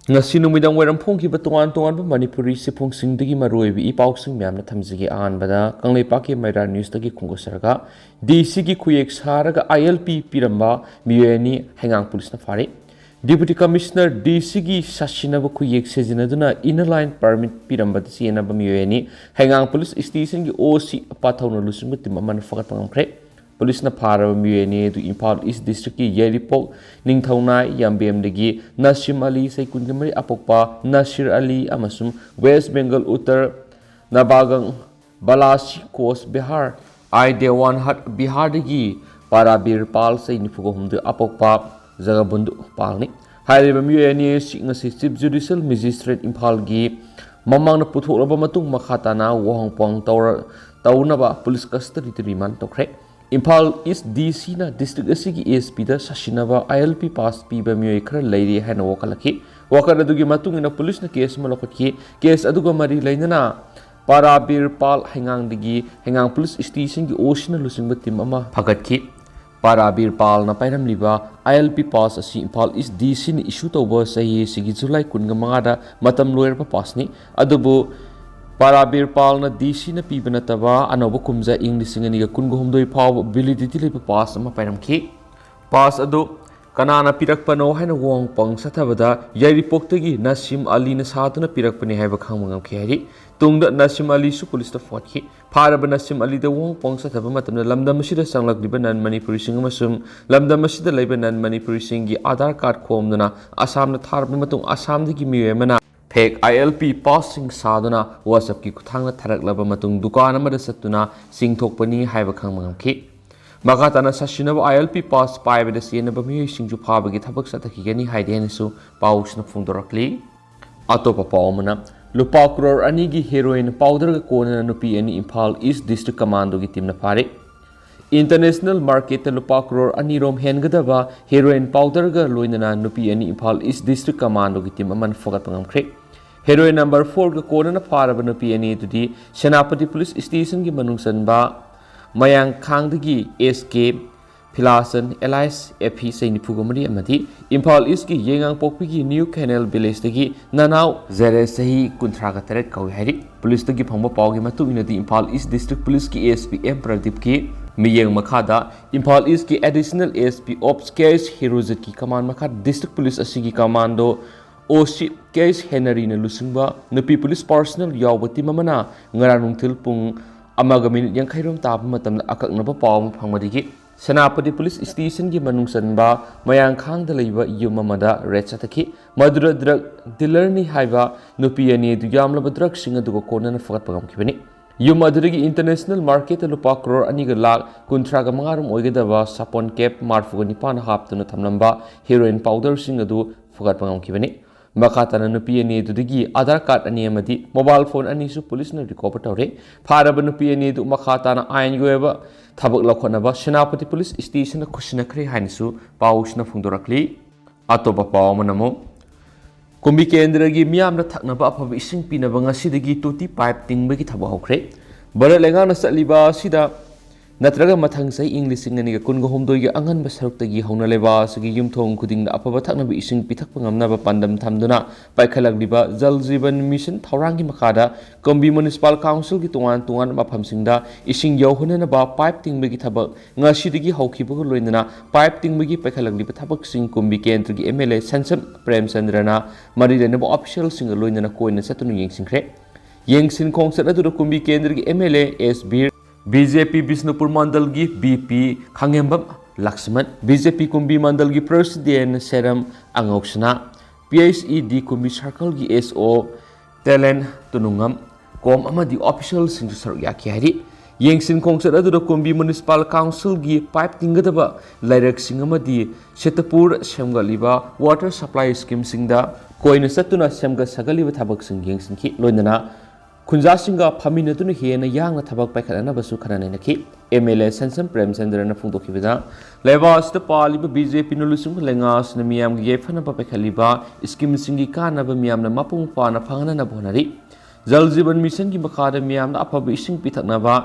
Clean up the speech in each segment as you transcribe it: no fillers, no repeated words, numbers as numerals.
ngasi numidang wairam phongkiba tongan tongan Manipuri siphongsingdagi maroibi ipausing myamna thamjigi anbada Kangleipaki Maira News dagi khungosaraga DC gi khuyek saraga ILP piramba miyeni hengang police na fari Deputy Commissioner DC gi sashinaba khuyek sejinaduna inner line permit piramba sienaba miyeni hengang police station gi OC apathawna lusung timaman fagat pangamkre Police na para miyeni du Impal East District ki Yeripok Ningthauna Yambem dagi Nasim Ali say kunjamari apokpa Nasir Ali amasum West Bengal Uttar Nabagang Balashi Coast Bihar Idewan Hat Bihar dagi para Birpal say nifugohumdu apokpa Zagabundu palni Hariba miyeni ngasi Chief Judicial Magistrate Impal gi mamang na puthulaba matung makhatana wahongpong taunaba police custody remand tokre Impal East DC na district asigi ASP da sashinaba ILP pass piba miyoi khara leiri haina wakalaki wakar adugi matung ina police na case malokotki case aduga mari leinana para Birpal hengang police station gi ocean lusingba team ama phagatki para Birpal na pairam liba ILP pass asi Impal East DC ni issue tawba sahi sigi July 15 da matam lawyer pa pass ni adubu para Birpal na DC na pibana taba anoba kumza English ga kungohumdoi phaw validity lepa pass ama pairam ki pass adu kanana pirakpano haina wong pang sathabada Yeripok tagi Nasim Ali na satuna pirakpani haiba khangmangam khari tungda Nasim Ali su police ta fort ki pharaba Nasim Ali da wong pang sathaba matamna lamdam asida sanglakliba nan Manipuri sing amasum lamdam asida leiba nan Manipuri sing gi Aadhaar card khomduna Assam na tharba matung Assam dagi miyemana Fake ILP passing saduna WhatsApp ki kuthangna tharaklaba matung dukan amada satuna singthokpani haiba khangmangam ki makatana sashinaba ILP pass paibada sienaba mi singju phabagi thabak sathaki gani haidenisu pausna phungdorakli atopa pawmana Lupa Crore ani gi heroin powder ga kona nupi ani Impal East District Commando gi team na phare International market Lupa Crore ani rom hengadaba heroin powder ga loinana nupi ani Impal East District Commando gi team aman fogat pangamkhre Heroin number 4 ga kona na faraba nupi ani tudi Senapati Police Station gi manungsanba Mayang Khangdagi SK Philasan Elias FP Sainipugomari amati Impal East gi Yengang Pokpi gi New Canal Village dagi Nanau Zere sahi kunthraga teret kawi hari Police dagi phangba pawgi matung inadi Impal East District Police ki ASP M Pradip ki miyeng makhada Impal East ki additional ASP Ops Case Hirozet ki command makhad District Police asigi commando OC Case Henry na lusingba nupi police personnel yawbati mamana ngaranung tilpung amaga minute yang khairom tap matam akaknaba paw phangmadigi Senapati Police Station gi manungsanba mayang khang da leiba yumamada red sataki madura drug dealer ni haiba nupi ani du yamlaba drug singa du kona na fagat pagam kibani yum adurigi international market Lupa Crore ani ga lak kunthraga mangarum oigedaba sapon cap marfuga nipan haptuna thamlamba heroin powder singa du fagat pagam kibani makatana nupi ani dudigi Aadhaar card ani amadi mobile phone ani su police na recover tawre pharaba nupi ani du makatana ain goeba thabak lakhonaba Senapati Police Station na khushna khre hainisu pausna phungdorakli atoba pawmanamo kumbi kendra gi miyamna thaknaba afaba ising pinaba ngasidagi toti pipe tingbagi thaba hokre bara lenga na saliba sida natraga mathang sai English singani ga kun gohomdoi gi angan ba saruk tagi hauna leba sagi yumthong khuding da afaba thaknaba ising pithak pangamnaba pandam thamduna paikhalakliba Jal Jeevan Mission thaurangi makada Kombi Municipal Council gi tungan mafam singda ising yauhuna ba pipe tingbagi thabak ngasidagi haukibu loinana pipe tingbagi paikhalakliba thabak sing kumbi kendra gi MLA Sansam Premchandrana marirena ba official sing loinana koina satunu yengsingkhre yengsin khongsa adu kumbi kendra gi MLA SB BJP Bisnupur Mandal gi BP Khangembam Lakshman BJP Kumbi Mandal gi President Seram Angoksana PHED Kumbi Circle gi SO Telen Tunungam kom amadi official sing saruk yakhi hari yengsin khongsat adu Kumbi Municipal Council gi pipe tingadaba lairak sing amadi Setapur semgaliba water supply scheme singda koina satuna semga sagaliba thabak sing yengsin ki loinana Kunja singa pamina tunu hena yang thabak paikhalana basu khanana naki MLA Sansam Premchandrana phungdokibida levas ta paliba BJP nulusung lengas na miyam gi yefana pa paikhaliba scheme singi kana ba miyam na mapung pa na phangana na bonari Jal Jeevan Mission gi makhada miyam na apaba ising pithakna ba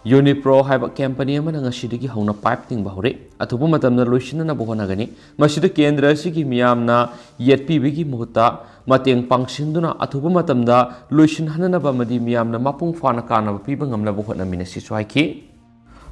Unipro haiba company amana ngasidagi hauna pipe ting bahore athuba matamna loisinna bohonagani masida kendra sigi miyamna yetpi bigi muhutta mateng pangsinduna athuba matamda loisin hanana bamadi miyamna mapung fana kana piba ngamna bohona minasi swaiki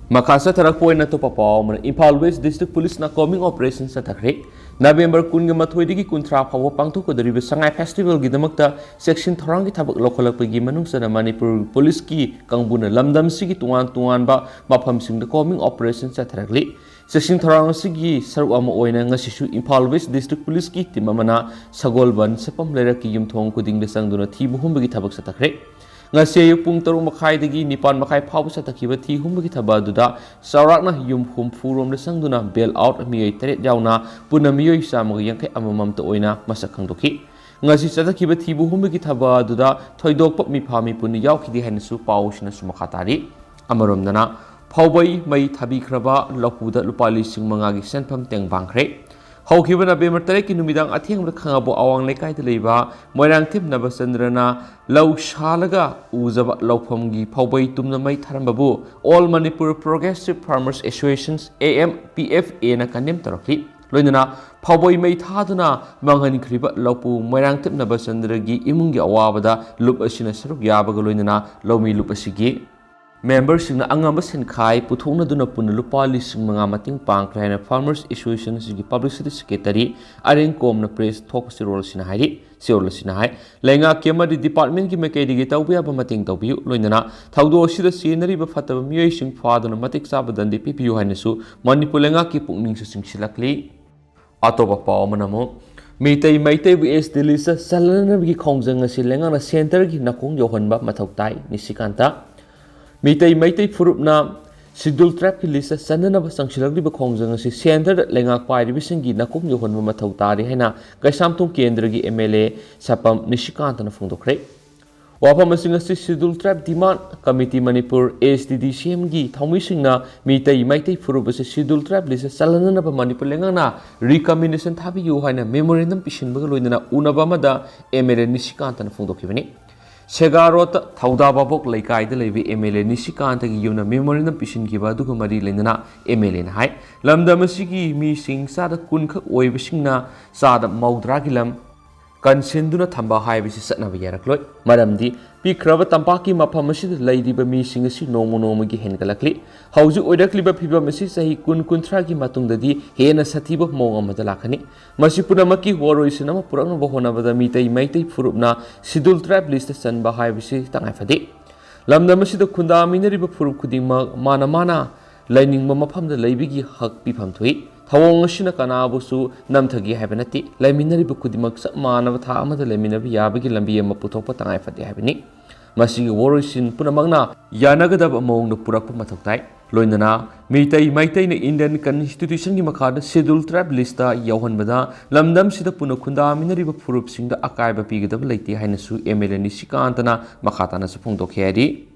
Makasa tarak poin na to papaw man Impal West District Police na coming operation sa takre November kun nga mathoy digi kuntra phawa pangtho ko deribe sangai festival gi damakta section thorang gi thabak lokolak pagi manung sa Manipur police ki kangbuna lamdam sigi tuan ba mafam sing da coming operation sa tarakli section thorang sigi saru ama oina nga sisu Impal West District Police ki team amana sagolban sapam lera ki yumthong kuding de sangduna thi buhum bagi thabak sa takre ngase pung tarung makai dagi nipan makai phaw sa takiba thi humbagi thaba duda saurakna yum hum furom le sangduna bail out mi teret jauna punamioi samag yangkai amamam to oina masak khangdoki ngasi sa takiba thi bu humbagi thaba duda thoidok pap mi phami pun yaukhidi hainasu pawsina sumakhatari amarom dana phawbai mai thabi khraba lapuda lupali sing mangagi senpham teng bangkhre Haukiba November 3 ki numidang atheng khangabo awang lekai de leiba moirang thim nabachandrana lau shalaga uzaba laufam gi phawbai tumna mai tharambabu All Manipur Progressive Farmers Associations AMPFA na kanem tarakli loinana phawbai mai thaduna mangani khriba laupu moirang thim nabachandra gi imungi awabada lup asina saruk yabaga loinana lomi lup asigi Member singna angamba senkhai puthongna duna pun lupa lising manga mating pangkhaina Farmers Association sigi Publicity Secretary areng komna press thok sirol sina hairi sirol sina hai lenga kemadi department ki mekai digi tawbiya ba mating tawbiu loinana thawdo sida scenery ba fataba miyoi sing phaduna matik sabadan di PPU hainasu Manipur lenga ki pungning su singsilakli atoba paw manamo Meitai BS Delisa salana gi khongjang asi lenga na center gi nakong yohanba mathautai nisikanta Meitai Furupna Sidul Trap ki lisa sanana ba sangsilagli ba khongjang asi center lenga kwai ribisingi nakum yohon ma thautari haina kaisam tum kendra gi MLA sapam nishikanta na phungdokre wapam asing asi Sidul Trap demand committee Manipur SDDCM gi thaumi singna Meitai Furup asi Sidul Trap lisa salana ba Manipur lenga na recommendation thabi yu haina memorandum pishin ba loinana unaba ma da MLA nishikanta na phungdokibani Segarot Thauda Babok Laikai the Levi MLA Nishikanta Yuna Memorandum Pishin Giba Dukumari Lenana MLA Hai Lamda Masigi Mi Sing Sada Kunka Oibishina Sada Maudragilam Kansinduna Tamba Hai Visatna Yarakloi Madam D Pikrava Tampaki Mapamasid Lady Bami Singasi Nomonomagi Hengalakli Hauju Odakliba Piba Masi Sahi Kun Kuntragi Matungdadi Hena Satiba Mogamadalakani Masipunamaki Waro Isinama Purana Bohonavada Meitai Furupna Sidul Trap List Sanba Hai Visi Tangafadi Lamda Masida Kunda Minariba Furup Kudima Mana Lining Mamapam the Labigi Hak Pipam Tui Thawong Shina Kanabusu Namtagi Habanati Laminari Bukudimak Manava Tama the Laminabi Yabagi Lambi Maputopa Tangafadi Habini Masi Warisin Punamagna Yanagadab among the Purapu Matoktai Loinana Meitai na Indian Constitution Gimakada Sidul Trap Lista Yawan Bada Lamdam Sida Punakunda Minariba Purup Sing the Akaiba Pigada Lati Hainasu Emily Nishikantana Makatana Sapundo Keri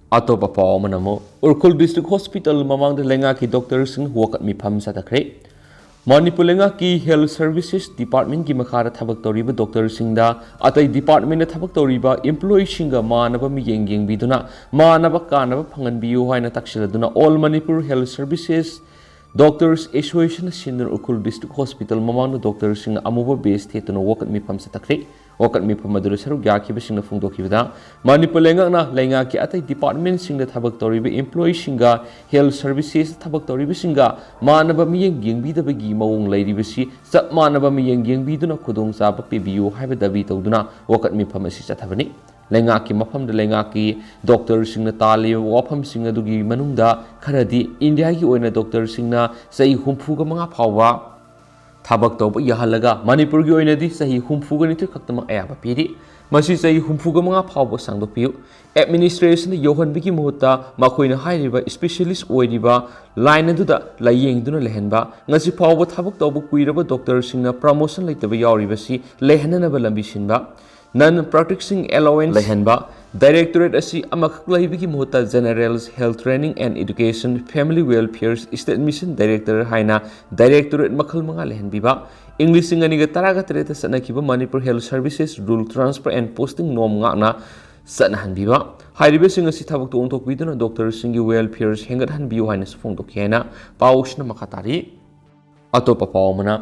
Atopa Paw Manamo Urkul District Hospital Mamang the Lenga ki doctors who work at me pam satakre Manipur Lenga ki Health Services Department ki makara thabak toriba doctor singda atai department na thabak toriba employee singa manaba mi yeng biduna manaba kanaba phangan biu haina takshila All Manipur Health Services Doctors Association Senior Urkul District Hospital Mamang doctors sing amuba base thetan work at me pam satakre Wakat mi pamaduru saru gyaki ba singna phungdoki bida Manipur lenga ki atai department singda thabak toriba employee singa health services thabak toriba singa manaba mi yeng bi da bagi mawong lairiba si sap manaba mi yeng bi duna khudong sa ba PBU haiba dabi tawduna wakat mi phamasi chathabani lenga ki mafam da lenga ki doctor singna tali wafam singa dugi manungda kharadi India ki oina doctor singna sai humfu ga manga phawa Tabak tauba yahalaga Manipur gi oinadi sahi humfuga nitu khaktama ayaba piri masi sahi humfuga manga phawba sangdopiu administration yohan bigi muhutta makoina hairiba specialist oiriba line aduda layeng duna lehenba ngasi phawba thabak tauba kuiraba doctor singna promotion leitaba yauriba si lehanana ba lambi sinba non practicing allowance lehenba Directorate asi amakak laibigi muhutta General's Health Training and Education Family Welfare State Mission Director haina Directorate makhal mga lehen biba English singa niga taraga tereta sana kiba Manipur Health Services Rule Transfer and Posting Norm nga na ꯆꯠꯅꯍꯟꯕꯤꯕ ꯍꯥꯏꯔꯤꯕꯁꯤꯡ ꯑꯁꯤ ꯊꯕꯛꯇ ꯑꯣꯟꯊꯣꯛꯄꯤꯗꯨꯅ ꯗꯣꯛꯇꯔꯁꯤꯡꯒꯤ welfare ꯍꯦꯟꯒꯠꯍꯟꯕꯤꯌꯨ ꯍꯥꯏꯅꯁꯨ ꯐꯣꯡꯗꯣꯛꯈꯤ ꯍꯥꯏꯅ ꯄꯥꯎꯁꯤꯅ ꯃꯈꯥ ꯇꯥꯔꯤ ꯑꯇꯣꯞꯄ ꯄꯥꯎ ꯑꯃꯅ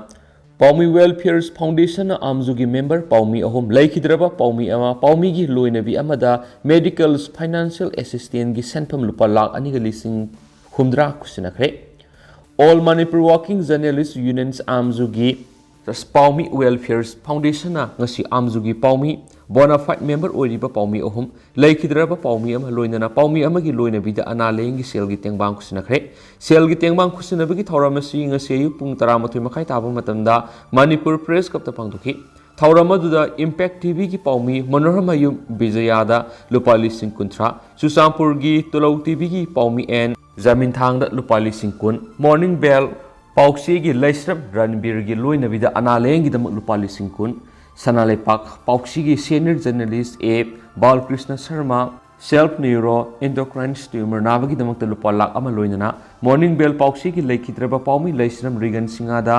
ꯄꯥꯎꯃꯤ ꯋꯦꯜꯐꯤꯌꯔ ꯐꯥꯎꯟꯗꯦꯁꯟꯅ ꯑꯥꯝꯖꯨꯒꯤ ꯃꯦꯝꯕꯔ ꯄꯥꯎꯃꯤ ꯑꯍꯨꯝ ꯂꯩꯈꯤꯗ꯭ꯔꯕ ꯄꯥꯎꯃꯤ ꯑꯃ ꯄꯥꯎꯃꯤꯒꯤ ꯂꯣꯏꯅꯕꯤ ꯑꯃꯗ ꯃꯦꯗꯤꯀꯦꯜ ꯐꯥꯏꯅꯥꯟꯁꯤꯌꯦꯜ ꯑꯦꯁꯤꯁꯇꯦꯟꯒꯤ ꯁꯦꯟꯐꯝ ꯂꯨꯄꯥ ꯂꯥꯈ 2,60,000 ꯈꯨꯠꯁꯤꯟꯅꯈ꯭ꯔꯦ all Manipur working journalists unions ꯑꯥꯝꯖꯨꯒꯤ ꯄꯥꯎꯃꯤ ꯋꯦꯜꯐꯤꯌꯔ ꯐꯥꯎꯟꯗꯦꯁꯟꯅ ꯉꯁꯤ ꯑꯥꯝꯖꯨꯒꯤ ꯄꯥꯎꯃꯤ ꯕꯣꯅꯥꯐꯥꯏꯠ ꯃꯦꯝꯕꯔ ꯑꯣꯏꯔꯤꯕ ꯄꯥꯎꯃꯤ ꯑꯍꯨꯝ ꯂꯩꯈꯤꯗ꯭ꯔꯕ ꯄꯥꯎꯃꯤ ꯑꯃ ꯂꯣꯏꯅꯅ ꯄꯥꯎꯃꯤ ꯑꯃꯒꯤ ꯂꯣꯏꯅꯕꯤꯗ ꯑꯅꯥ ꯂꯥꯌꯦꯡꯒꯤ ꯁꯦꯜꯒꯤ ꯇꯦꯡꯕꯥꯡ ꯈꯨꯠꯁꯤꯟꯅꯈ꯭ꯔꯦ ꯁꯦꯜꯒꯤ ꯇꯦꯡꯕꯥꯡ ꯈꯨꯠꯁꯤꯟꯅꯕꯒꯤ ꯊꯧꯔꯝ ꯑꯁꯤ ꯉꯁꯤ ꯑꯌꯨꯛ ꯄꯨꯡ 13:30 ꯇꯥꯕ ꯃꯇꯝꯗ ꯃꯅꯤꯄꯨꯔ ꯄ꯭ꯔꯦꯁ ꯀ꯭ꯂꯕꯇ ꯄꯥꯡꯊꯣꯛꯈꯤ ꯊꯧꯔꯝ ꯑꯗꯨꯗ ꯏꯝꯄꯦꯛ ꯇꯤꯚꯤꯒꯤ ꯄꯥꯎꯃꯤ ꯃꯅꯣꯔꯃꯌꯨꯝ ꯕꯤꯖꯌꯥꯗ ꯂꯨꯄꯥ 50,000 ꯆꯨꯔꯆꯥꯟꯄꯨꯔꯒꯤ ꯇꯨꯂꯧ ꯇꯤꯚꯤꯒꯤ ꯄꯥꯎꯃꯤ ꯑꯦꯟ ꯖꯃꯤꯟꯊꯥꯡꯗ ꯂꯨꯄꯥ 10,000 ꯃꯣꯔꯅꯤꯡ ꯕꯦꯜ ꯄꯥꯎꯆꯦꯒꯤ ꯂꯩꯁ꯭ꯔꯝ ꯔꯟꯕꯤꯔꯒꯤ ꯂꯣꯏꯅꯕꯤꯗ ꯑꯅꯥ ꯂꯥꯌꯦꯡꯒꯤꯗꯃꯛ ꯂꯨꯄꯥ 10,000 ꯁꯅꯥꯂꯩꯄꯥꯛ ꯄꯥꯎꯆꯦꯒꯤ ꯁꯦꯅꯤꯌꯔ ꯖꯔꯅꯦꯂꯤꯁꯠ ꯑꯦ ꯕꯥꯂꯀ꯭ꯔꯤꯁꯅ ꯁꯔꯃ ꯁꯦꯜꯐ ꯅ꯭ꯌꯨꯔꯣ ꯑꯦꯟꯗꯣꯀ꯭ꯔꯥꯏꯟ ꯇ꯭ꯌꯨꯃꯔ ꯅꯥꯕꯒꯤꯗꯃꯛꯇ ꯂꯨꯄꯥ 1,00,000 ꯂꯣꯏꯅꯅ ꯃꯣꯔꯅꯤꯡ ꯕꯦꯜ ꯄꯥꯎꯆꯦꯒꯤ ꯂꯩꯈꯤꯗ꯭ꯔꯕ ꯄꯥꯎꯃꯤ ꯂꯩꯁ꯭ꯔꯝ ꯔꯤꯒꯟ ꯁꯤꯡꯍꯥꯗ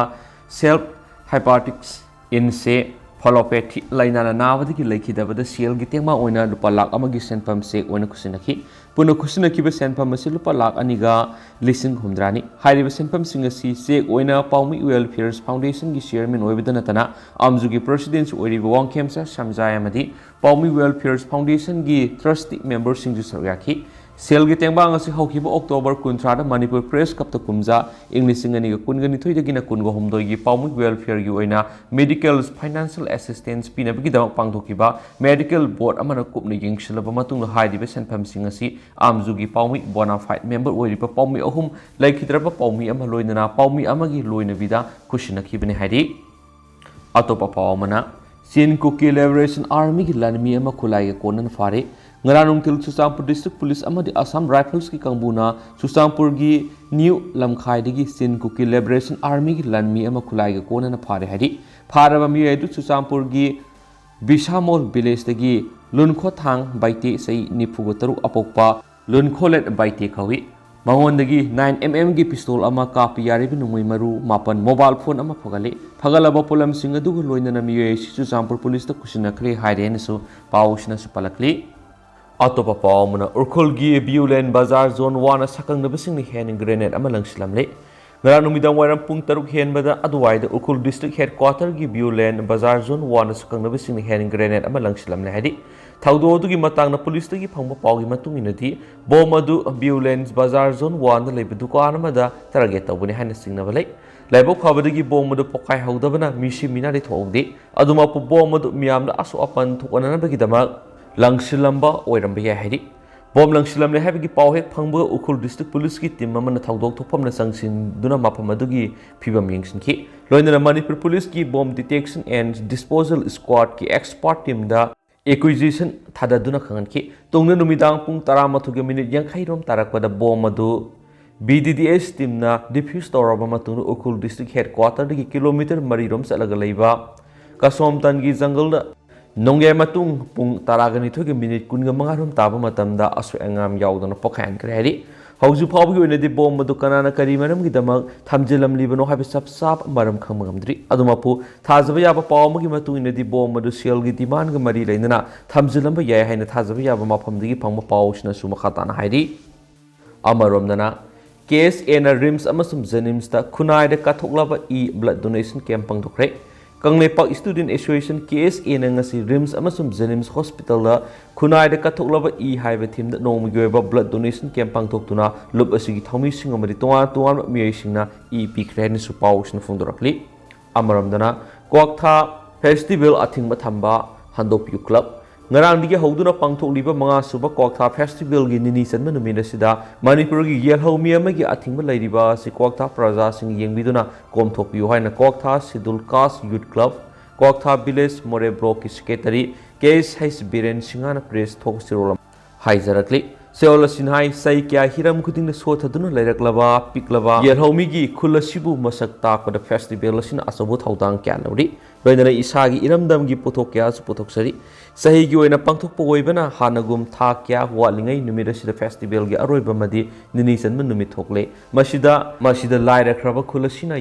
ꯁꯦꯜꯐ ꯍꯥꯏꯄꯥꯇꯤꯛꯁ ꯏꯟꯁꯦ ꯐꯣꯂꯣꯄꯦꯊꯤ ꯂꯩꯅꯥꯅ ꯅꯥꯕꯗꯒꯤ ꯂꯩꯈꯤꯗꯕꯗ ꯁꯦꯜꯒꯤ ꯇꯦꯡꯕꯥꯡ ꯑꯣꯏꯅ ꯂꯨꯄꯥ 1,00,000 ꯁꯦꯟꯐꯝ ꯆꯦꯛ ꯑꯣꯏꯅ ꯈꯨꯠꯁꯤꯟꯅꯈꯤ ꯄꯨꯟꯅ ꯈꯨꯠꯁꯤꯟꯅꯈꯤꯕ ꯁꯦꯟꯐꯝ ꯑꯁꯤ ꯂꯨꯄꯥ 2,50,000 ꯍꯥꯏꯔꯤꯕ ꯁꯦꯟꯐꯝꯁꯤꯡ ꯑꯁꯤ ꯆꯦꯛ ꯑꯣꯏꯅ ꯄꯥꯎꯃꯤ ꯋꯦꯜꯐꯤꯌꯔ ꯐꯥꯎꯟꯗꯦꯁꯟꯒꯤ ꯆꯤꯌꯔꯃꯦꯟ ꯑꯣꯏꯕꯗ ꯅꯠꯇꯅ ꯑꯥꯝꯖꯨꯒꯤ ꯄ꯭ꯔꯦꯁꯤꯗꯦꯟꯠ ꯑꯣꯏꯔꯤꯕ ꯋꯥꯡꯈꯦꯝꯆꯥ ꯁꯝꯖꯥꯏ ꯑꯃꯗꯤ ꯄꯥꯎꯃꯤ ꯋꯦꯜꯐꯤꯌꯔ ꯐꯥꯎꯟꯗꯦꯁꯟꯒꯤ ꯇ꯭ꯔꯁꯇꯤ ꯃꯦꯝꯕꯔꯁꯤꯡꯁꯨ ꯁꯔꯨꯛ ꯌꯥꯈꯤ ꯁꯦꯜꯒꯤ ꯇꯦꯡꯕꯥꯡ ꯑꯁꯤ ꯍꯧꯈꯤꯕ ꯑꯣꯛꯇꯣꯕꯔ 30ꯗ ꯃꯅꯤꯄꯨꯔ ꯄ꯭ꯔꯦꯁ ꯀ꯭ꯂꯕꯇ ꯀꯨꯝꯖꯥ ꯏꯪ 2012ꯗꯒꯤꯅ 2023ꯒꯤ ꯄꯥꯎꯃꯤ ꯋꯦꯜꯐꯤꯌꯔꯒꯤ ꯑꯣꯏꯅ ꯃꯦꯗꯤꯀꯦꯜ ꯐꯥꯏꯅꯥꯟꯁꯤꯌꯦꯜ ꯑꯦꯁꯤꯁꯇꯦꯟꯁ ꯄꯤꯅꯕꯒꯤꯗꯃꯛ ꯄꯥꯡꯊꯣꯛꯈꯤꯕ ꯃꯦꯗꯤꯀꯦꯜ ꯕꯣꯔꯗ ꯑꯃꯅ ꯀꯨꯞꯅ ꯌꯦꯡꯁꯤꯜꯂꯕ ꯃꯇꯨꯡꯗ ꯍꯥꯏꯔꯤꯕ ꯁꯦꯟꯐꯝꯁꯤꯡ ꯑꯁꯤ ꯑꯥꯝꯖꯨꯒꯤ ꯄꯥꯎꯃꯤ ꯕꯣꯅꯥꯐꯥꯏꯠ ꯃꯦꯝꯕꯔ ꯑꯣꯏꯔꯤꯕ ꯄꯥꯎꯃꯤ ꯑꯍꯨꯝ ꯂꯩꯈꯤꯗ꯭ꯔꯕ ꯄꯥꯎꯃꯤ ꯑꯃ ꯂꯣꯏꯅꯅ ꯄꯥꯎꯃꯤ ꯑꯃꯒꯤ ꯂꯣꯏꯅꯕꯤꯗ ꯈꯨꯠꯁꯤꯟꯅꯈꯤꯕꯅꯤ ꯍꯥꯏꯔꯤ ꯑꯇꯣꯞꯄ ꯄꯥꯎ ꯑꯃꯅ ꯆꯤꯟ ꯀꯨꯀꯤ ꯂꯤꯕꯔꯦꯁꯟ ꯑꯥꯔꯃꯤꯒꯤ ꯂꯥꯟꯃꯤ ꯑꯃ ꯈꯨꯠꯂꯥꯏꯒ ꯀꯣꯟꯅꯅ ꯐꯥꯔꯦ ꯉꯔꯥꯡ ꯅꯨꯡꯊꯤꯜ ꯆꯨꯔꯆꯥꯟꯄꯨꯔ ꯗꯤꯁꯇ꯭ꯔꯤꯛ ꯄꯨꯂꯤꯁ ꯑꯃꯗꯤ ꯑꯁꯥꯝ ꯔꯥꯏꯐꯜꯁꯀꯤ ꯀꯥꯡꯕꯨꯅ ꯆꯨꯔꯆꯥꯟꯄꯨꯔꯒꯤ ꯅ꯭ꯌꯨ ꯂꯝꯈꯥꯏꯗꯒꯤ ꯆꯤꯟ ꯀꯨꯀꯤ ꯂꯤꯕꯔꯦꯁꯟ ꯑꯥꯔꯃꯤꯒꯤ ꯂꯥꯟꯃꯤ ꯑꯃ ꯈꯨꯠꯂꯥꯏꯒ ꯀꯣꯟꯅꯅ ꯐꯥꯔꯦ ꯍꯥꯏꯔꯤ ꯐꯥꯔꯕ ꯃꯤꯑꯣꯏ ꯑꯗꯨ ꯆꯨꯔꯆꯥꯟꯄꯨꯔꯒꯤ ꯕꯤꯁꯥꯃꯣꯜ ꯚꯤꯂꯦꯖꯗꯒꯤ ꯂꯨꯟꯈꯣꯊꯥꯡ ꯕꯥꯏꯇꯦ ꯆꯍꯤ 93 ꯑꯄꯣꯛꯄ ꯂꯨꯟꯈꯣꯂꯦꯠ ꯕꯥꯏꯇꯦ ꯀꯧꯏ ꯃꯉꯣꯟꯗꯒꯤ 9mm ꯄꯤꯁꯇꯣꯜ ꯑꯃ ꯀꯥꯞꯄ ꯌꯥꯔꯤꯕ ꯅꯣꯡꯃꯩ ꯃꯔꯨ 9 ꯃꯣꯕꯥꯏꯜ ꯐꯣꯟ ꯑꯃ ꯐꯒꯠꯂꯤ ꯐꯒꯠꯂꯕ ꯄꯣꯠꯂꯝꯁꯤꯡ ꯑꯗꯨꯒ ꯂꯣꯏꯅꯅ ꯃꯤꯑꯣꯏ ꯑꯁꯤ ꯆꯨꯔꯆꯥꯟꯄꯨꯔ ꯄꯨꯂꯤꯁꯇ ꯈꯨꯠꯁꯤꯟꯅꯈ꯭ꯔꯦ ꯍꯥꯏꯔꯦꯅꯁꯨ ꯄꯥꯎꯁꯤꯅꯁꯨ ꯄꯜꯂꯛꯂꯤ ꯑꯇꯣꯞꯄ ꯄꯥꯎ ꯑꯃꯅ ꯎꯈ꯭ꯔꯨꯜꯒꯤ ꯕꯤꯌꯨꯂꯦꯟ ꯕꯖꯥꯔ ꯖꯣꯟ 1ꯅ ꯁꯛꯈꯪꯅꯕꯁꯤꯡꯅ ꯍꯦꯟꯅ ꯒ꯭ꯔꯦꯅꯦꯠ ꯑꯃ ꯂꯪꯁꯤꯜꯂꯝꯂꯦ ꯉꯔꯥꯡ ꯅꯨꯃꯤꯗꯥꯡ ꯋꯥꯏꯔꯝ ꯄꯨꯡ 6 ꯍꯦꯟꯕꯗ ꯑꯗꯨꯋꯥꯏꯗ ꯎꯈ꯭ꯔꯨꯜ ꯗꯤꯁꯇ꯭ꯔꯤꯛ ꯍꯦꯗꯀ꯭ꯋꯥꯇꯔꯒꯤ ꯕꯤꯌꯨꯂꯦꯟ ꯕꯖꯥꯔ ꯖꯣꯟ 1ꯅ ꯁꯛꯈꯪꯅꯕꯁꯤꯡꯅ ꯍꯦꯟꯅ ꯒ꯭ꯔꯦꯅꯦꯠ ꯑꯃ ꯂꯪꯁꯤꯜꯂꯝꯂꯦ ꯍꯥꯏꯔꯤ ꯊꯧꯗꯣꯛ ꯑꯗꯨꯒꯤ ꯃꯇꯥꯡꯗ ꯄꯨꯂꯤꯁꯇꯒꯤ ꯐꯪꯕ ꯄꯥꯎꯒꯤ ꯃꯇꯨꯡ ꯏꯟꯅꯗꯤ ꯕꯣꯝ ꯑꯗꯨ ꯕꯤꯌꯨꯂꯦꯟ ꯕꯖꯥꯔ ꯖꯣꯟ 1ꯗ ꯂꯩꯕ ꯗꯨꯀꯥꯟ ꯑꯃꯗ ꯇꯥꯔꯒꯦꯠ ꯇꯧꯕꯅꯤ ꯍꯥꯏꯅ ꯆꯤꯡꯅꯕ ꯂꯩ ꯂꯥꯏꯕꯛ ꯐꯕꯗꯒꯤ ꯕꯣꯝ ꯑꯗꯨ ꯄꯣꯈꯥꯏꯍꯧꯗꯕꯅ ꯃꯤꯁꯤ ꯃꯤꯅꯥꯗꯤ ꯊꯣꯛꯍꯧꯗꯦ ꯑꯗꯨꯃꯛꯄꯨ ꯕꯣꯝ ꯑꯗꯨ ꯃꯤꯌꯥꯝꯗ ꯑꯁꯣꯛ ꯑꯄꯟ ꯊꯣꯛꯍꯟꯅꯕꯒꯤꯗꯃꯛ ꯂꯪꯁꯤꯜꯂꯝꯕ ꯑꯣꯏꯔꯝꯕ ꯌꯥꯏ ꯍꯥꯏꯔꯤ ꯕꯣꯝ ꯂꯪꯁꯤꯜꯂꯝꯂꯦ ꯍꯥꯏꯕꯒꯤ ꯄꯥꯎ ꯍꯦꯛ ꯐꯪꯕꯒ ꯎꯈ꯭ꯔꯨꯜ ꯗꯤꯁꯇ꯭ꯔꯤꯛ ꯄꯨꯂꯤꯁꯀꯤ ꯇꯤꯝ ꯑꯃꯅ ꯊꯧꯗꯣꯛ ꯊꯣꯛꯐꯝꯅ ꯆꯪꯁꯤꯟꯗꯨꯅ ꯃꯐꯝ ꯑꯗꯨꯒꯤ ꯐꯤꯕꯝ ꯌꯦꯡꯁꯤꯟꯈꯤ ꯂꯣꯏꯅꯅ ꯃꯅꯤꯄꯨꯔ ꯄꯨꯂꯤꯁꯀꯤ ꯕꯣꯝ ꯗꯤꯇꯦꯛꯁꯟ ꯑꯦꯟ ꯗꯤꯁꯄꯣꯖꯦꯜ ꯁ꯭ꯀ꯭ꯋꯥꯗꯀꯤ ꯑꯦꯛꯁꯄꯥꯔꯠ ꯇꯤꯝꯗ ꯑꯦꯀ꯭ꯋꯤꯖꯤꯁꯟ ꯊꯥꯗꯗꯨꯅ ꯈꯪꯍꯟꯈꯤ ꯇꯨꯡꯗ ꯅꯨꯃꯤꯗꯥꯡ ꯄꯨꯡ 13:50 ꯔꯣꯝ ꯇꯥꯔꯛꯄꯗ ꯕꯣꯝ ꯑꯗꯨ BDDS ꯇꯤꯝꯅ ꯗꯤꯐ꯭ꯌꯨꯁ ꯇꯧꯔꯕ ꯃꯇꯨꯡꯗ ꯎꯈ꯭ꯔꯨꯜ ꯗꯤꯁꯇ꯭ꯔꯤꯛ ꯍꯦꯗꯀ꯭ꯋꯥꯇꯔꯗꯒꯤ ꯀꯤꯂꯣꯃꯤꯇꯔ 3 ꯔꯣꯝ ꯆꯠꯂꯒ ꯂꯩꯕ ꯀꯁꯣꯝꯇꯟꯒꯤ ꯖꯪꯒꯜꯗ ꯅꯣꯡꯌꯥꯏ ꯃꯇꯨꯡ ꯄꯨꯡ 12:25 ꯔꯣꯝ ꯇꯥꯕ ꯃꯇꯝꯗ ꯑꯁꯣꯏ ꯑꯉꯥꯝ ꯌꯥꯎꯗꯅ ꯄꯣꯈꯥꯏꯍꯟꯈ꯭ꯔꯦ ꯍꯥꯏꯔꯤ ꯍꯧꯖꯤꯛ ꯐꯥꯎꯕꯒꯤ ꯑꯣꯏꯅꯗꯤ ꯕꯣꯝ ꯑꯗꯨ ꯀꯅꯥꯅ ꯀꯔꯤ ꯃꯔꯝꯒꯤꯗꯃꯛ ꯊꯝꯖꯤꯜꯂꯝꯂꯤꯕꯅꯣ ꯍꯥꯏꯕ ꯆꯞ ꯆꯥꯕ ꯃꯔꯝ ꯈꯪꯕ ꯉꯝꯗ꯭ꯔꯤ ꯑꯗꯨꯃꯛꯄꯨ ꯊꯥꯖꯕ ꯌꯥꯕ ꯄꯥꯎ ꯑꯃꯒꯤ ꯃꯇꯨꯡ ꯏꯟꯅꯗꯤ ꯕꯣꯝ ꯑꯗꯨ ꯁꯦꯜꯒꯤ ꯗꯤꯃꯥꯟꯒ ꯃꯔꯤ ꯂꯩꯅꯅ ꯊꯝꯖꯤꯜꯂꯝꯕ ꯌꯥꯏ ꯍꯥꯏꯅ ꯊꯥꯖꯕ ꯌꯥꯕ ꯃꯐꯝꯗꯒꯤ ꯐꯪꯕ ꯄꯥꯎꯁꯤꯅꯁꯨ ꯃꯈꯥ ꯇꯥꯅ ꯍꯥꯏꯔꯤ ꯑꯃꯔꯣꯝꯗꯅ KSAꯅ ꯔꯤꯝꯁ ꯑꯃꯁꯨꯡ ꯖꯦꯅꯤꯝꯁꯇ ꯈꯨꯟꯅꯥꯏꯗ ꯀꯠꯊꯣꯛꯂꯕ ꯕ꯭ꯂꯗ ꯗꯣꯅꯦꯁꯟ ꯀꯦꯝꯞ ꯄꯥꯡꯊꯣꯛꯈ꯭ꯔꯦ ꯀꯪꯂꯩꯄꯥꯛ ꯁ꯭ꯇꯨꯗꯦꯟꯠ ꯑꯦꯁꯣꯁꯤꯌꯦꯁꯟ KSAꯅ ꯉꯁꯤ ꯔꯤꯝꯁ ꯑꯃꯁꯨꯡ ꯖꯦꯅꯤꯝꯁ ꯍꯣꯁꯄꯤꯇꯥꯜꯗ ꯈꯨꯟꯅꯥꯏꯗ ꯀꯠꯊꯣꯛꯂꯕ ꯍꯥꯏꯕ ꯊꯤꯝꯗ ꯅꯣꯡꯃꯒꯤ ꯑꯣꯏꯕ ꯕ꯭ꯂꯗ ꯗꯣꯅꯦꯁꯟ ꯀꯦꯝꯞ ꯄꯥꯡꯊꯣꯛꯇꯨꯅ ꯂꯨꯞ ꯑꯁꯤꯒꯤ ꯊꯧꯃꯤꯁꯤꯡ ꯑꯃꯗꯤ ꯇꯣꯉꯥꯟ ꯇꯣꯉꯥꯟꯕ ꯃꯤꯑꯣꯏꯁꯤꯡꯅ ꯄꯤꯈ꯭ꯔꯦ ꯍꯥꯏꯅꯁꯨ ꯄꯥꯎꯁꯤꯅ ꯐꯣꯡꯗꯣꯔꯛꯂꯤ ꯑꯃꯔꯣꯝꯗꯅ ꯀ꯭ꯋꯥꯛꯊꯥ ꯐꯦꯁꯇꯤꯚꯦꯜ ꯑꯊꯤꯡꯕ ꯊꯝꯕ ꯍꯟꯗꯣꯛꯄꯤꯌꯨ ꯀ꯭ꯂꯕ ꯉꯔꯥꯡꯗꯒꯤ ꯍꯧꯗꯨꯅ ꯄꯥꯡꯊꯣꯛꯂꯤꯕ 5ꯁꯨꯕ ꯀ꯭ꯋꯥꯛꯊꯥ ꯐꯦꯁꯇꯤꯚꯦꯜꯒꯤ ꯅꯤꯅꯤ ꯆꯟꯕ ꯅꯨꯃꯤꯠ ꯑꯁꯤꯗ ꯃꯅꯤꯄꯨꯔꯒꯤ ꯌꯦꯜꯍꯧꯃꯤ ꯑꯃꯒꯤ ꯑꯊꯤꯡꯕ ꯂꯩꯔꯤꯕ ꯑꯁꯤ ꯀ꯭ꯋꯥꯛꯊꯥ ꯄ꯭ꯔꯖꯥꯁꯤꯡ ꯌꯦꯡꯕꯤꯗꯨꯅ ꯀꯣꯝꯊꯣꯛꯄꯤꯌꯨ ꯍꯥꯏꯅ ꯀ꯭ꯋꯥꯛꯊꯥ ꯁꯤꯗꯨꯜ ꯀꯥꯁ ꯌꯨꯠ ꯀ꯭ꯂꯕ ꯀ꯭ꯋꯥꯛꯊꯥ ꯚꯤꯂꯦꯖ ꯃꯣꯔꯦ ꯕ꯭ꯂꯣꯛꯀꯤ ꯁꯦꯀ꯭ꯔꯦꯇꯔꯤ KSH ꯕꯤꯔꯦꯟ ꯁꯤꯡꯍꯥꯅ ꯄ꯭ꯔꯦꯁ ꯊꯣꯛ ꯆꯦꯔꯣꯜ ꯍꯥꯏꯖꯔꯛꯂꯤ ꯆꯦꯔꯣꯜ ꯑꯁꯤꯅ ꯍꯥꯏ ꯆꯩ ꯀꯌꯥ ꯍꯤꯔꯝ ꯈꯨꯗꯤꯡꯗ ꯁꯣꯊꯗꯨꯅ ꯂꯩꯔꯛꯂꯕ ꯄꯤꯛꯂꯕ ꯌꯦꯜꯍꯧꯃꯤꯒꯤ ꯈꯨꯜ ꯑꯁꯤꯕꯨ ꯃꯁꯛ ꯇꯥꯛꯄꯗ ꯐꯦꯁꯇꯤꯚꯦꯜ ꯑꯁꯤꯅ ꯑꯆꯧꯕ ꯊꯧꯗꯥꯡ ꯀꯌꯥ ꯂꯧꯔꯤ लोइनना इसागी इरमदमगी पोथोक क्यासु पोथोकसरी सहीगी ओइना पांथोकपो ओइबना हानगुम था क्या वालिङै नुमित असिदा फेस्टिवल गी अरोइबा मदि निनि सन्म नुमित थोकले मसिदा लाइरख्रबा खुलसिना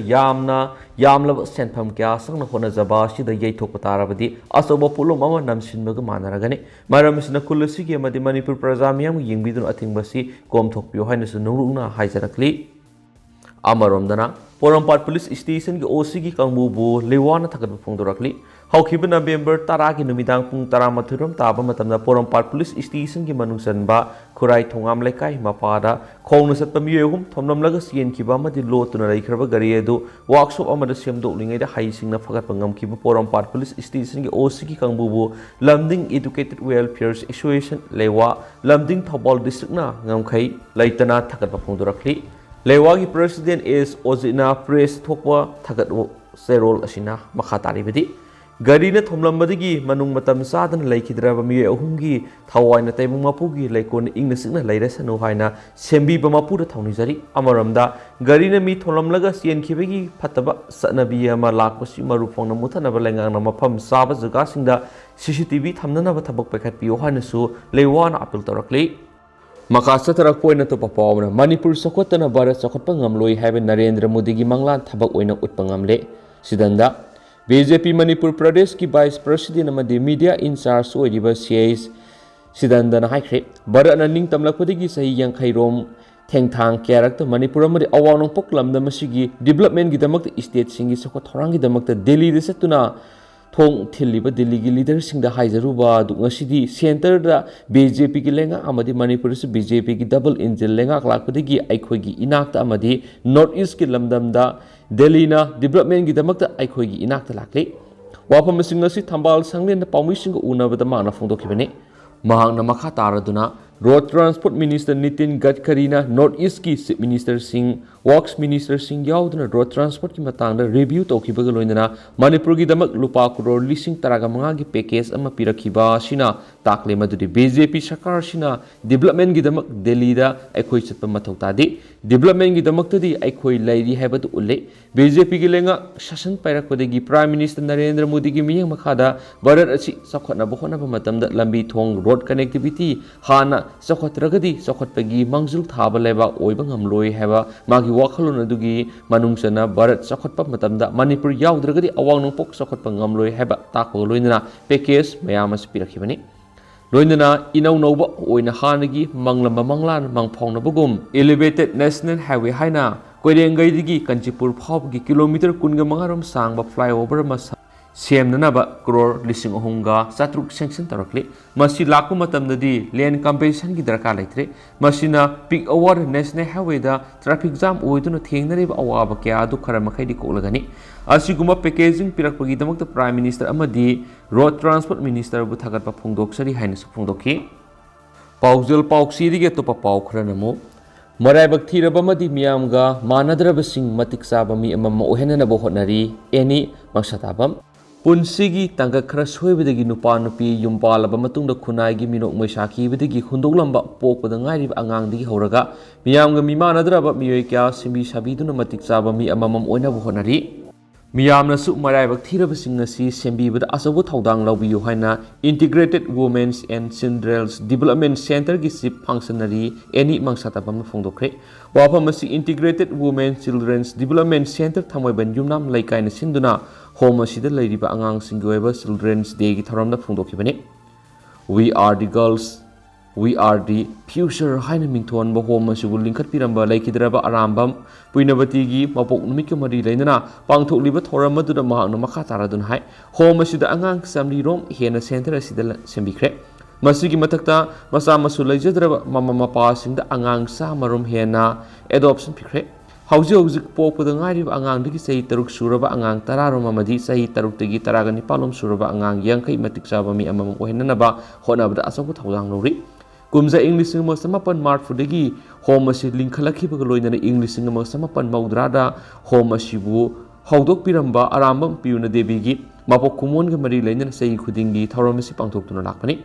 यामलब सेनफम क्या संगना होनजबा सिदा यैथोकपा ताराबदि असोबा पुलुम अमा नमसिनबगा मानरगने मरमसिना खुलसिगी अमदि मणिपुर प्रजा मियाम यिंगबिदुन अथिंगबसी कोमथोकपियो हाइनसु नुरुना हाइजरकली अमरोमदना पोरमपाट पुलिस स्टेशन की ओसी की कांगबुबु लेवाना थगत फोंदोरकली हौखिब नवेम्बर 10 की नुमिदांग पुंग 13 ताबा मतमदा पोरमपाट पुलिस स्टेशन की मनुसनबा खुराई थोंगाम लेकाई मपादा खोंग सत्पा मियोगुम थोमलमलगा सियनखिबा अमदि लोतुना लैख्रबा गरी अदु वर्कशॉप अमदा सेमदोकलिङैदा हाइसिंगना फगतपा ngamखिबा पोरमपाट पुलिस स्टेशन की ओसी की कांगबुबु लमदिंग एजुकेटेड वेलफेयर एसोसिएशन लेवा लमदिंग थौबाल डिस्ट्रिक्टना ngamखै लैतना थगतपा फोंदोरकली लेवा की प्रेसिडेंट एस ओजिना प्रेस थोकवा थगत सेरोल असिना मखा तारिबदि गरीना थोमलमबदगी मनुंग मतम सादन लैखिद्रबा मिय अहुमगी थवाइना तैमुंग मापुगी लैकोन इंगना सिगना लैरसनु हाइना सेंबीबा मापुदा थौनिजरी अमरमदा गरीना मी थोमलमलगा सियनखिबगी फतबा सनबी अमा लाकपसि मरुफोंना मुथनबा लैंगांगना मफम साबा जगासिंगदा सीसीटीवी थमननबा थबक पैखतपियो हाइनसु लेवाना अपील तौरकली मका सतरक पोइना तो पावना मणिपुर सखोतना भारत सखोत्पा ngamloi haiba नरेंद्र मोदी की मंगलान थबक ओइना उत्पा ngamle सिदंदा बीजेपी मणिपुर प्रदेश की वाइस प्रेसिडेंट अमदि मीडिया इंचार्ज ओइरिबा सीएस सिदंदना हाइख्रे भारत निंग तमलकपदगी सही यांखैरोम थेंगथांग क्यारक्ट मणिपुर अमदि अवांग नोंपोक लमदा मसिगी डेवलपमेंट की दमक स्टेट सिंगी सखो थोरांग की दमक दिल्ली दे सतुना थोंग थिल्लिबा दिल्ली की लीडर सिंगदा हाइजरुबा दुंगसिदी सेंटर दा बीजेपी की लेंगा अमदि मणिपुर से बीजेपी की डबल इंजन लेंगा लाकपदगी अखोगी इनाक्ता अमदि नॉर्थ ईस्ट की लमदमदा दिल्ली ना डेवलपमेंट की दमकता अखोगी इनाक्ता लाकले वाफम सिंग असि थंबाल संगलेन पाउमी सिंग उनबदा माना फोंदोखिबने महांगना मखा तारदुना road transport minister Nitin Gadkari ना नॉर्थ ईस्ट की chief minister Singh works minister Singh याउदना रोड ट्रांसपोर्ट की मतंग रिव्यू तौखिबगा लोइनना मणिपुर की दमक लुपा करोड़ 15,500 की पैकेज अमा पिरखिबा सिना ताकले मदुदि बीजेपी सरकार सिना डेवलपमेंट की दमक दिल्ली दा अखोई चतपा मथौ तादि डेवलपमेंट की दमकतदि अखोई लैरि हैबदु उल्ले बीजेपी की लेंगा शासन पाइरकपदगी प्राइम मिनिस्टर नरेंद्र मोदी की मियंग मखादा भारत असि सखोतनाबा होनाबा मतमदा लंबी थोंग रोड कनेक्टिविटी हाना सखोत्रगदी सखोतपगी मंगजुल थाबा लेबा ओइबा ngamloi हैबा मागी वाखलोन अदुगी मनुंगसना भारत सखोतपा मतमदा मणिपुर याउद्रगदी अवांग नोंपोक सखोतपा ngamloi हैबा ताको लोइनना पैकेज मयाम अस पिरखिबनी लोइनना इनौ नौबा ओइना हानगी मंगलम मंगलान मंगफौनबगुम एलिवेटेड नेशनल हाईवे हाइना कोइरेंगैदगी कंचीपुर फावगी किलोमीटर 15 रोम सांगबा फ्लाईओवर मसा सेमननाबा करोड़ 3,300 सेंक्शन तौरकले मसी लाकु मतमददी लैंड कंपेंसेशन की दरकार लेथ्रे मसीना पिक अवर नेशनल हाईवे दा ट्रैफिक जाम ओइदुना थेंगनरिबा अवाबा क्या दु खरा मखैदि कोलगनी असिगुमा पैकेजिंग पिरकपगी दमक प्राइम मिनिस्टर अमदी रोड ट्रांसपोर्ट मिनिस्टर बु थगतपा फोंदोक्सरी हाइनसु फोंदोखी पाउजल पाउक्सीदिगे तोपा पाउ खरनमु मराइबक थीरबा मदि मियामगा मानदरबसिंग मतिक चाबा मी अमम ओहेननबो होटनरी एनी मक्सताबम पुनसिगी तंग खरा सोइबदगी नुपा नुपी युमपालबा मतुंग खुनाइगी मिनोक मैसाखीबदगी हुंदोकलंबा पोकपदा ngairib angang horaga miyamga mimanadraba miyoi kya simbi sabiduna matik chaba mi amamam oinabu honari miyamnasu maraibak thirabasing asi sembibada asabu thaudang lawbiyu haina integrated women's and children's development center gi chief functionary any mangsatabam phongdokre wafam asi integrated women's children's development center thamoiban yumnam laikaina sinduna home asida lairiba angang singgoeba children's day gi tharamda phongdokhibani we are the girls we are the future haina mingthon ba home asibu lingkhat piramba laikhidraba arambam puinabati gi mapok numik mari leinana pangthokliba thoram aduna mahakna makha taradun hai home asida angang samli rom hena center asida sembikre masigi matakta masa masu laijadraba mama mapa singda angang sa marum hena adoption pikre hauji pokpada ngairib angang dagi sahi taruk suraba angang tararom amadi sahi taruk dagi taraga nipalom suraba angang yangkai matik chaba mi amam ohenanaba honabda asabu thaudang lori kumza english ma samapan marfudagi home asi linkhalakhibaga loinana english ma samapan maudrada home asibu haudok piramba arambam piuna debi gi mapok kumon ga mari leinana sahi khudingi thauram asi pangthok tuna lakpani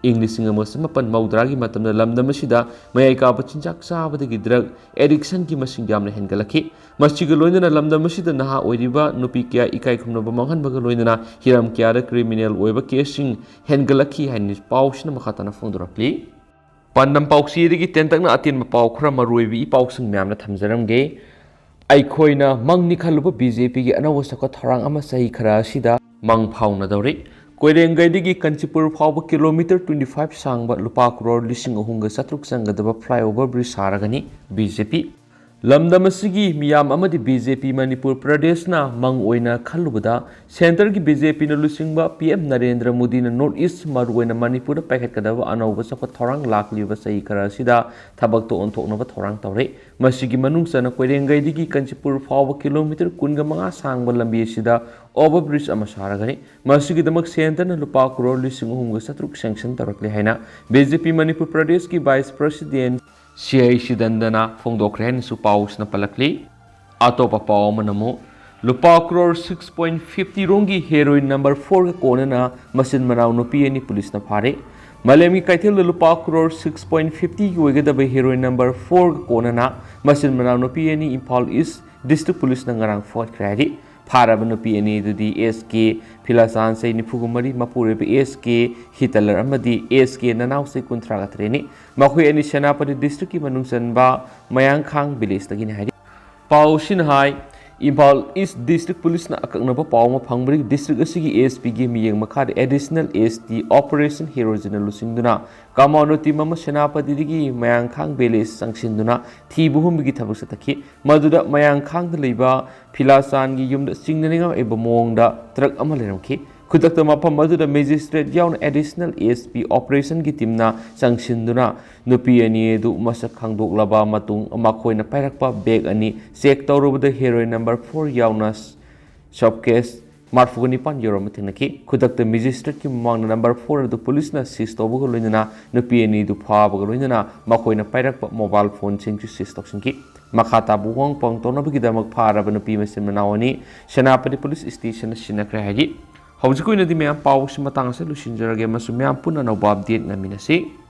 ꯏꯪ 1890ꯒꯤ ꯃꯇꯝꯗ ꯂꯝꯗꯝ ꯑꯁꯤꯗ ꯃꯌꯥꯏ ꯀꯥꯕ ꯆꯤꯟꯖꯥꯛ ꯆꯥꯕꯗꯒꯤ drug ꯑꯦꯗꯤꯛꯁꯟꯒꯤ ꯃꯁꯤꯡ ꯌꯥꯝꯅ ꯍꯦꯟꯒꯠꯂꯛꯈꯤ꯫ ꯃꯁꯤꯒ ꯂꯣꯏꯅꯅ ꯂꯝꯗꯝ ꯑꯁꯤꯗ ꯅꯍꯥ ꯑꯣꯏꯔꯤꯕ ꯅꯨꯄꯤ ꯀꯌꯥ ꯏꯀꯥꯏ ꯈꯨꯝꯅꯕ ꯃꯥꯡꯍꯟꯕꯒ ꯂꯣꯏꯅꯅ ꯍꯤꯔꯝ ꯀꯌꯥꯗ ꯀ꯭ꯔꯤꯃꯤꯅꯦꯜ ꯑꯣꯏꯕ ꯀꯦꯁꯁꯤꯡ ꯍꯦꯟꯒꯠꯂꯛꯈꯤ ꯍꯥꯏꯅ ꯄꯥꯎꯁꯤꯅ ꯃꯈꯥ ꯇꯥꯅ ꯐꯣꯡꯗꯣꯔꯛꯂꯤ꯫ ꯄꯥꯟꯗꯝ ꯄꯥꯎꯆꯦꯗꯒꯤ ꯇꯦꯟꯇꯛꯅ ꯑꯇꯦꯟꯕ ꯄꯥꯎ ꯈꯔ ꯃꯔꯨꯑꯣꯏꯕ ꯏ ꯄꯥꯎꯁꯤꯡ ꯃꯌꯥꯝꯅ ꯊꯝꯖꯔꯝꯒꯦ꯫ ꯑꯩꯈꯣꯏꯅ ꯃꯪꯅꯤ ꯈꯜꯂꯨꯕ ꯕꯤꯖꯦꯄꯤꯒꯤ ꯑꯅꯧꯕ ꯆꯥꯎꯈꯠ ꯊꯧꯔꯥꯡ ꯑꯃ ꯆꯍꯤ ꯈꯔ ꯑꯁꯤꯗ ꯃꯪ ꯐꯥꯎꯅꯗꯧꯔꯤ꯫ ꯀꯣꯏꯔꯦꯡꯒꯩꯗꯒꯤ ꯀꯥꯟꯆꯤꯄꯨꯔ ꯐꯥꯎꯕ ꯀꯤꯂꯣꯃꯤꯇꯔ 25 ꯁꯥꯡꯕ ꯂꯨꯄꯥ ꯀ꯭ꯔꯣꯔ 3,300 ꯆꯪꯒꯗꯕ ꯐ꯭ꯂꯥꯏꯑꯣꯚꯔ ꯕ꯭ꯔꯤꯖ ꯁꯥꯔꯒꯅꯤ ꯕꯤꯖꯦꯄꯤ꯫ ꯂꯝꯗꯝ ꯑꯁꯤꯒꯤ ꯃꯤꯌꯥꯝ ꯑꯃꯗꯤ ꯕꯤꯖꯦꯄꯤ ꯃꯅꯤꯄꯨꯔ ꯄ꯭ꯔꯗꯦꯁꯅ ꯃꯪ ꯑꯣꯏꯅ ꯈꯜꯂꯨꯕꯗ ꯁꯦꯟꯇꯔꯒꯤ ꯕꯤꯖꯦꯄꯤꯅ ꯂꯨꯆꯤꯡꯕ ꯄꯤ.ꯑꯦꯝ. ꯅꯔꯦꯟꯗ꯭ꯔ ꯃꯣꯗꯤꯅ ꯅꯣꯔꯊ ꯏꯁ ꯃꯔꯨꯑꯣꯏꯅ ꯃꯅꯤꯄꯨꯔꯗ ꯄꯥꯏꯈꯠꯀꯗꯕ ꯑꯅꯧꯕ ꯆꯥꯎꯈꯠ ꯊꯧꯔꯥꯡ ꯂꯥꯛꯂꯤꯕ ꯆꯍꯤ ꯈꯔ ꯑꯁꯤꯗ ꯊꯕꯛꯇ ꯑꯣꯟꯊꯣꯛꯅꯕ ꯊꯧꯔꯥꯡ ꯇꯧꯔꯦ꯫ ꯃꯁꯤꯒꯤ ꯃꯅꯨꯡ ꯆꯟꯅ ꯀꯣꯏꯔꯦꯡꯒꯩꯗꯒꯤ ꯀꯥꯟꯆꯤꯄꯨꯔ ꯐꯥꯎꯕ ꯀꯤꯂꯣꯃꯤꯇꯔ 15 ꯁꯥꯡꯕ ꯂꯝꯕꯤ ꯑꯁꯤꯗ ꯑꯣꯚꯔ ꯕ꯭ꯔꯤꯖ ꯑꯃ ꯁꯥꯔꯒꯅꯤ꯫ ꯃꯁꯤꯒꯤꯗꯃꯛ ꯁꯦꯟꯇꯔꯅ ꯂꯨꯄꯥ ꯀ꯭ꯔꯣꯔ 3,300 ꯁꯦꯡꯁꯟ ꯇꯧꯔꯛꯂꯦ ꯍꯥꯏꯅ ꯕꯤꯖꯦꯄꯤ ꯃꯅꯤꯄꯨꯔ ꯄ꯭ꯔꯗꯦꯁꯀꯤ ꯚꯥꯏꯁ ꯄ꯭ꯔꯁꯤꯗꯦꯟꯠ ꯁꯤꯗꯟꯗꯅ ꯐꯣꯡꯗꯣꯛꯈ꯭ꯔꯦ ꯍꯥꯏꯅꯁꯨ ꯄꯥꯎꯁꯤꯅ ꯄꯜꯂꯛꯂꯤ꯫ ꯑꯇꯣꯞꯄ ꯄꯥꯎ ꯑꯃꯅ ꯑꯃꯨꯛ ꯂꯨꯄꯥ ꯀ꯭ꯔꯣꯔ 6.50 ꯔꯣꯝꯒꯤ ꯍꯦꯔꯣꯏꯟ ꯅꯝꯕꯔ 4ꯒ ꯀꯣꯟꯅꯅ ꯃꯆꯤꯟ ꯃꯅꯥꯎ ꯅꯨꯄꯤ ꯑꯅꯤ ꯄꯨꯂꯤꯁꯅ ꯐꯥꯔꯦ꯫ ꯃꯥꯂꯦꯝꯒꯤ ꯀꯩꯊꯦꯜꯗ ꯂꯨꯄꯥ ꯀ꯭ꯔꯣꯔ 6.50ꯒꯤ ꯑꯣꯏꯒꯗꯕ ꯍꯦꯔꯣꯏꯟ ꯅꯝꯕꯔ 4ꯒ ꯀꯣꯟꯅꯅ ꯃꯆꯤꯟ ꯃꯅꯥꯎ ꯅꯨꯄꯤ ꯑꯅꯤ ꯏꯝꯐꯥꯜ ꯏꯁ ꯗꯤꯁꯇ꯭ꯔꯤꯛ ꯄꯨꯂꯤꯁꯅ ꯉꯔꯥꯡ ꯐꯥꯒꯠꯈ꯭ꯔꯦ ꯍꯥꯏꯔꯤ꯫ ꯐꯥꯔꯕ ꯅꯨꯄꯤ ꯑꯅꯤ ꯑꯗꯨꯗꯤ ꯑꯦꯁ.ꯀꯦ. ꯐꯤꯂꯥꯆꯥꯟ ꯆꯍꯤ 43, ꯃꯄꯨꯔꯣꯏꯕ ꯑꯦꯁ.ꯀꯦ. ꯍꯤꯇꯂꯔ ꯑꯃꯗꯤ ꯑꯦꯁ.ꯀꯦ. ꯅꯅꯥꯎ ꯆꯍꯤ 33ꯅꯤ꯫ ꯃꯈꯣꯏ ꯑꯅꯤ ꯁꯦꯅꯥꯄꯇꯤ ꯗꯤꯁꯇ꯭ꯔꯤꯛꯀꯤ ꯃꯅꯨꯡ ꯆꯟꯕ ꯃꯌꯥꯡꯈꯥꯡ ꯚꯤꯂꯦꯖꯇꯒꯤꯅꯤ ꯍꯥꯏꯔꯤ꯫ ꯄꯥꯎꯁꯤꯅ ꯍꯥꯏ ꯏꯝꯐꯥꯜ ꯏꯁ ꯗꯤꯁꯇ꯭ꯔꯤꯛ ꯄꯨꯂꯤꯁꯅ ꯑꯀꯛꯅꯕ ꯄꯥꯎ ꯑꯃ ꯐꯪꯕꯗꯒꯤ ꯗꯤꯁꯇ꯭ꯔꯤꯛ ꯑꯁꯤꯒꯤ ꯑꯦꯁ.ꯄꯤ.ꯒꯤ ꯃꯤꯠꯌꯦꯡ ꯃꯈꯥꯗ ꯑꯦꯗꯤꯁꯅꯦꯜ ꯑꯦꯁ.ꯇꯤ ꯑꯣꯄꯔꯦꯁꯟ ꯍꯤꯔꯣꯖꯤꯅ ꯂꯨꯆꯤꯡꯗꯨꯅ ꯀꯃꯥꯟꯗꯣ ꯇꯤꯝ ꯑꯃ ꯁꯦꯅꯥꯄꯇꯤꯗꯒꯤ ꯃꯌꯥꯡꯈꯥꯡ ꯚꯤꯂꯦꯖ ꯆꯪꯁꯤꯟꯗꯨꯅ ꯊꯤꯕ ꯍꯨꯝꯕꯒꯤ ꯊꯕꯛ ꯆꯠꯊꯈꯤ꯫ ꯃꯗꯨꯗ ꯃꯌꯥꯡꯈꯥꯡꯗ ꯂꯩꯕ ꯐꯤꯂꯥꯆꯥꯟꯒꯤ ꯌꯨꯝꯗ ꯆꯤꯡꯅꯅꯤꯡꯉꯥꯏ ꯑꯣꯏꯕ ꯃꯑꯣꯡꯗ ꯇ꯭ꯔꯛ ꯑꯃ ꯂꯩꯔꯝꯈꯤ꯫ ꯈꯨꯗꯛꯇ ꯃꯐꯝ ꯑꯗꯨꯗ ꯃꯦꯖꯤꯁꯇ꯭ꯔꯦꯠ ꯌꯥꯎꯅ ꯑꯦꯗꯤꯁꯅꯦꯜ ꯑꯦꯁ.ꯄꯤ ꯑꯣꯄꯔꯦꯁꯟꯒꯤ ꯇꯤꯝꯅ ꯆꯪꯁꯤꯟꯗꯨꯅ ꯅꯨꯄꯤ ꯑꯅꯤ ꯑꯗꯨ ꯃꯁꯛ ꯈꯪꯗꯣꯛꯂꯕ ꯃꯇꯨꯡ ꯃꯈꯣꯏꯅ ꯄꯥꯏꯔꯛꯄ ꯕꯦꯒ ꯑꯅꯤ ꯆꯦꯛ ꯇꯧꯔꯨꯕꯗ ꯍꯦꯔꯣꯏꯟ ꯅꯝꯕꯔ 4 ꯌꯥꯎꯅ ꯁꯕꯀꯦꯁ 49 ꯌꯧꯔꯝꯕ ꯊꯦꯡꯅꯈꯤ꯫ ꯈꯨꯗꯛꯇ ꯃꯦꯖꯤꯁꯇ꯭ꯔꯦꯠꯀꯤ ꯃꯃꯥꯡꯗ ꯅꯝꯕꯔ 4 ꯑꯗꯨ ꯄꯨꯂꯤꯁꯅ ꯁꯤꯖ ꯇꯧꯕꯒ ꯂꯣꯏꯅꯅ ꯅꯨꯄꯤ ꯑꯅꯤꯗꯨ ꯐꯥꯕꯒ ꯂꯣꯏꯅꯅ ꯃꯈꯣꯏꯅ ꯄꯥꯏꯔꯛꯄ ꯃꯣꯕꯥꯏꯜ ꯐꯣꯟꯁꯤꯡꯁꯨ ꯁꯤꯖ ꯇꯧꯁꯤꯟꯈꯤ꯫ ꯃꯈꯥ ꯇꯥꯕ ꯋꯥꯍꯪꯄꯥꯎ ꯇꯧꯅꯕꯒꯤꯗꯃꯛ ꯐꯥꯔꯕ ꯅꯨꯄꯤ ꯃꯆꯤꯟ ꯃꯅꯥꯎ ꯑꯅꯤ ꯁꯦꯅꯥꯄꯇꯤ ꯄꯨꯂꯤꯁ ꯁ꯭ꯇꯦꯁꯟꯗ ꯁꯤꯟꯅꯈ꯭ꯔꯦ ꯍꯥꯏꯔꯤ꯫ ꯍꯧꯖꯤꯛ ꯑꯣꯏꯅꯗꯤ ꯃꯌꯥꯝ ꯄꯥꯎꯁꯤ ꯃꯇꯥꯡ ꯑꯁꯤꯗ ꯂꯣꯏꯁꯤꯟꯖꯔꯒꯦ ꯑꯃꯁꯨꯡ ꯃꯌꯥꯝ ꯄꯨꯟꯅ ꯑꯅꯧꯕ ꯑꯞꯗꯦꯠ ꯉꯝꯃꯤꯟꯅꯁꯤ꯫